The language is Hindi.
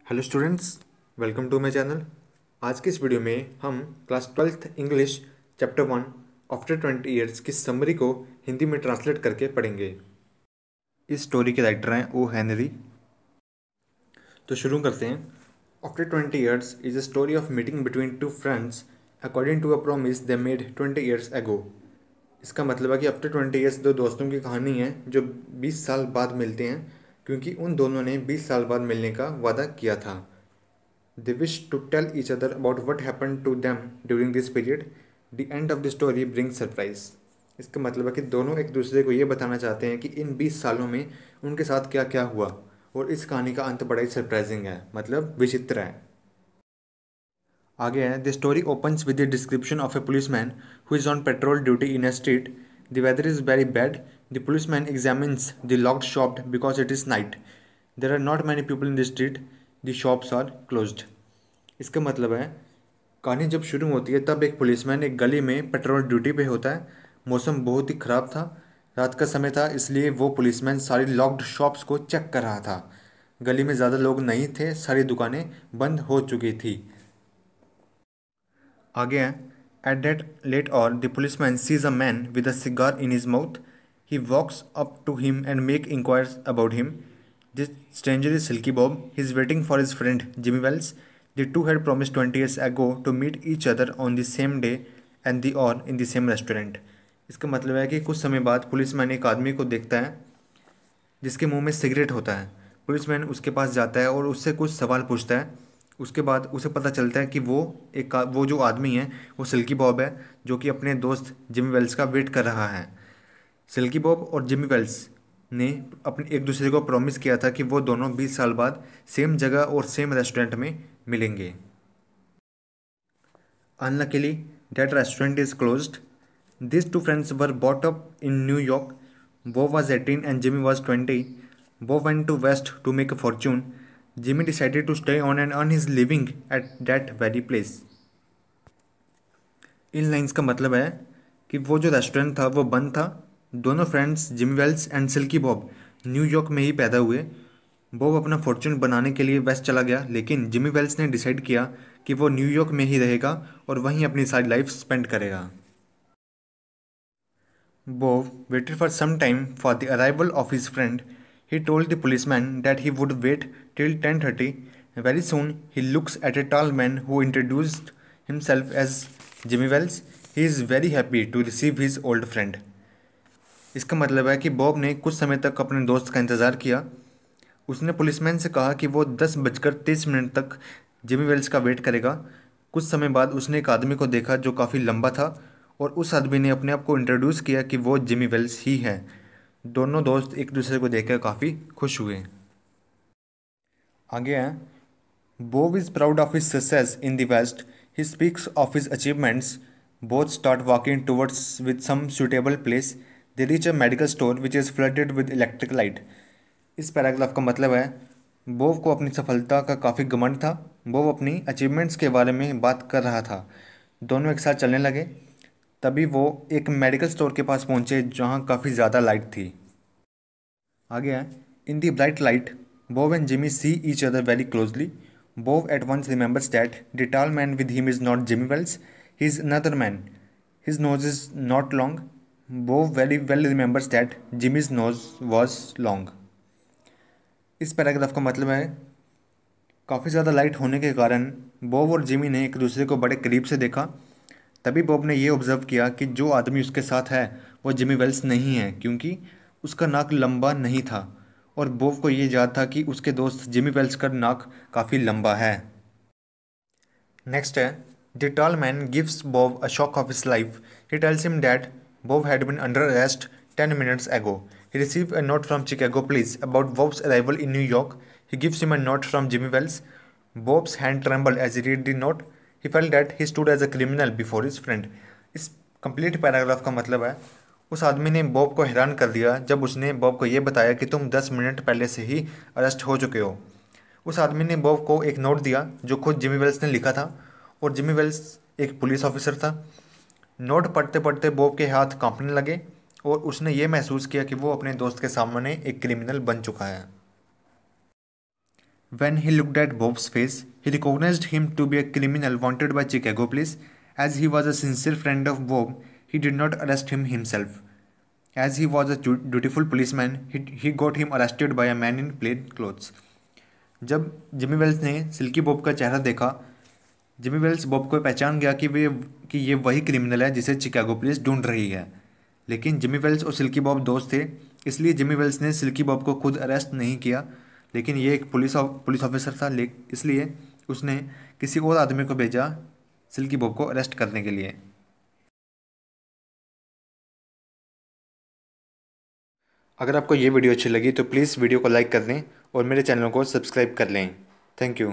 Hello students, welcome to my channel. आज की इस वीडियो में हम class 12th English chapter 1 after 20 years की समरी को हिंदी में ट्रांसलेट करके पढ़ेंगे। इस स्टोरी के राइटर हैं ओ हेनरी। तो शुरू करते हैं। After 20 years is a story of meeting between two friends according to a promise they made 20 years ago. इसका मतलब है कि आफ्टर 20 ईयर्स दो दोस्तों की कहानी है जो 20 साल बाद मिलते हैं, क्योंकि उन दोनों ने 20 साल बाद मिलने का वादा किया था। They wish to tell each other about what happened to them during this period. The end of the story brings surprise. इसका मतलब है कि दोनों एक दूसरे को ये बताना चाहते हैं कि इन 20 सालों में उनके साथ क्या क्या हुआ, और इस कहानी का अंत बड़ा ही सरप्राइजिंग है, मतलब विचित्र है। आगे है, the story opens with the description of a policeman who is on patrol duty in a street. The weather is very bad. The policeman examines the locked shop because it is night. There are not many people in the street. The shops are closed. इसका मतलब है, कहानी जब शुरू होती है तब एक पुलिसमैन एक गली में पेट्रोल ड्यूटी पे होता है। मौसम बहुत ही ख़राब था, रात का समय था, इसलिए वो पुलिसमैन सारी लॉक्ड शॉप्स को चेक कर रहा था। गली में ज़्यादा लोग नहीं थे, सारी दुकानें बंद हो चुकी थी। आगे है, at that late hour the policeman sees a man with a cigar in his mouth. He walks up to him and make inquiries about him. This stranger is Silky Bob. He is waiting for his friend Jimmy Wells. The two had promised 20 years ago to meet each other on the same day and the hour in the same restaurant. इसका मतलब है कि कुछ समय बाद पुलिसमैन एक आदमी को देखता है जिसके मुंह में सिगरेट होता है। पुलिसमैन उसके पास जाता है और उससे कुछ सवाल पूछता है। उसके बाद उसे पता चलता है कि वो जो आदमी है वो सिल्की बॉब है, जो कि अपने दोस्त जिमी वेल्स का वेट कर रहा है। सिल्की बॉब और जिमी वेल्स ने अपने एक दूसरे को प्रॉमिस किया था कि वो दोनों 20 साल बाद सेम जगह और सेम रेस्टोरेंट में मिलेंगे। Unluckily, that restaurant is closed. These two friends were brought up in New York. Bob was 18 and Jimmy was 20. Bob went to West to make a fortune. Jimmy decided to stay on and earn his living at that very place. In lines का मतलब है कि वो जो रेस्टोरेंट था वो बंद था। दोनों friends Jimmy Wells and Silky Bob New York में ही पैदा हुए। बॉब अपना फॉर्चून बनाने के लिए वेस्ट चला गया, लेकिन जिमी वेल्स ने डिसाइड किया कि वो न्यूयॉर्क में ही रहेगा और वहीं अपनी सारी लाइफ स्पेंड करेगा। Bob waited for some time for the arrival of his friend. He told the policeman that he would wait till 10:30. Very soon he looks at a tall man who introduced himself as Jimmy Wells. He is very happy to receive his old friend. इसका मतलब है कि बॉब ने कुछ समय तक अपने दोस्त का इंतज़ार किया। उसने पुलिसमैन से कहा कि वो 10:30 तक जिमी वेल्स का वेट करेगा। कुछ समय बाद उसने एक आदमी को देखा जो काफ़ी लंबा था, और उस आदमी ने अपने आप को इंट्रोड्यूस किया कि वो जिमी वेल्स ही है। दोनों दोस्त एक दूसरे को देखकर काफ़ी खुश हुए। आगे है, Bob is proud of his success in the West. He speaks of his achievements. Both start walking towards with some suitable place. They reach a medical store which is flooded with electric light. इस पैराग्राफ का मतलब है, बोब को अपनी सफलता का काफ़ी घमंड था। बोब अपनी अचीवमेंट्स के बारे में बात कर रहा था। दोनों एक साथ चलने लगे। तभी वो एक मेडिकल स्टोर के पास पहुंचे जहां काफ़ी ज़्यादा लाइट थी। आगे है, in the bright light Bob and Jimmy see each other very closely. Bob at once remembers that the tall man with him is not Jimmy Wells, he is another man. His nose is not long. Bob very well remembers that Jimmy's nose was long. इस पैराग्राफ का मतलब है, काफ़ी ज़्यादा लाइट होने के कारण बॉब और जिमी ने एक दूसरे को बड़े करीब से देखा। तभी बॉब ने यह ऑब्जर्व किया कि जो आदमी उसके साथ है वो जिमी वेल्स नहीं है, क्योंकि उसका नाक लंबा नहीं था, और बॉब को ये याद था कि उसके दोस्त जिमी वेल्स का नाक काफ़ी लंबा है। नेक्स्ट है, the tall man gives Bob a shock of his life. He tells him that Bob had been under arrest 10 minutes ago. He received a note from Chicago police about Bob's arrival in New York. He gives him a note from Jimmy Wells. Bob's hand trembled as he read the note. He felt that he stood as a criminal before his friend. इस कंप्लीट पैराग्राफ का मतलब है, उस आदमी ने बॉब को हैरान कर दिया जब उसने बॉब को यह बताया कि तुम 10 मिनट पहले से ही अरेस्ट हो चुके हो। उस आदमी ने बॉब को एक नोट दिया जो खुद जिमी वेल्स ने लिखा था, और जिमी वेल्स एक पुलिस ऑफिसर था। नोट पढ़ते पढ़ते बॉब के हाथ कांपने लगे और उसने ये महसूस किया कि वो अपने दोस्त के सामने एक क्रिमिनल बन चुका है। When he looked at Bob's face, he recognized him to be a criminal wanted by Chicago police. As he was a sincere friend of Bob, he did not arrest him himself. As he was a dutiful policeman, he got him arrested by a man in plain clothes. जब जिमी वेल्स ने सिल्की बॉब का चेहरा देखा, जिमी वेल्स बॉब को पहचान गया कि ये वही क्रिमिनल है जिसे चिकागो पुलिस ढूंढ रही है। लेकिन जिमी वेल्स और सिल्की बॉब दोस्त थे, इसलिए जिमी वेल्स ने सिल्की बॉब को खुद अरेस्ट नहीं किया, लेकिन ये एक पुलिस ऑफिसर था, इसलिए उसने किसी और आदमी को भेजा सिल्की बॉब को अरेस्ट करने के लिए। अगर आपको ये वीडियो अच्छी लगी तो प्लीज़ वीडियो को लाइक कर दें और मेरे चैनल को सब्सक्राइब कर लें। Thank you.